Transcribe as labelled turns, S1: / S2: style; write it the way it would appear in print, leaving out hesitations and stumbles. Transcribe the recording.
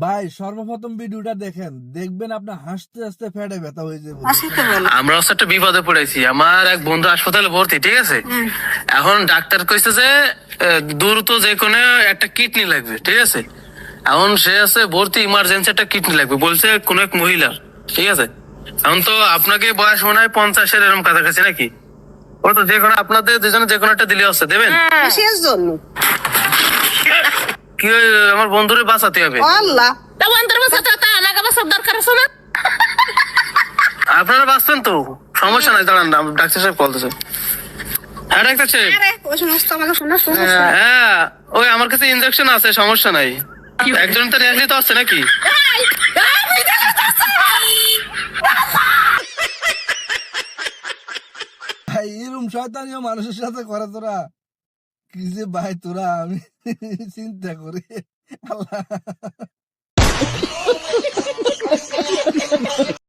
S1: ভাই সর্বপ্রথম ভিডিওটা দেখেন, দেখবেন আপনার হাসতে হাসতে ফেটে ব্যথা হয়ে যাবে।
S2: আমরা হচ্ছে একটা বিপদে পড়েছি, আমার এক বন্ধু হাসপাতালে ভর্তি, ঠিক আছে। এখন ডাক্তার কইছে যে দ্রুত যে কোনো একটা কিডনি লাগবে, ঠিক আছে। এখন সে আছে ভর্তি, ইমার্জেন্সি একটা কিডনি লাগবে বলছে কোন এক মহিলার, ঠিক আছে। এখন তো আপনাকে বয়স মনে হয় 50-এর এরকম কাছাকাছি নাকি? ও তো যে কোনো আপনাদের দুজনে যে কোনো একটা দিলে হচ্ছে দেবেন।
S3: শেষ জন্য
S2: কি আমার বন্ধুরে বাঁচাতে হবে।
S3: আল্লাহ
S4: তা বন্ধুর বাসাতে তা আনাগা বাসার দরকার আছে না?
S2: আপনারা বাঁচবেন তো, সমস্যা নাই। দাঁড়ান না, ডাক্তার সাহেব কল দিয়েছে। হ্যাঁ ডাক্তার সাহেব।
S3: আরে ওই সমস্ত আমাকে শোনা
S2: হ্যাঁ ওই আমার কাছে ইনজেকশন আছে, সমস্যা নাই। একজন তো নিয়ে তো আসছে নাকি?
S1: ভাই এরকম শয়তানিও মানুষের সাথে করে তোরা, কি যে ভাই তোরা, আমি চিন্তা করি আল্লাহ।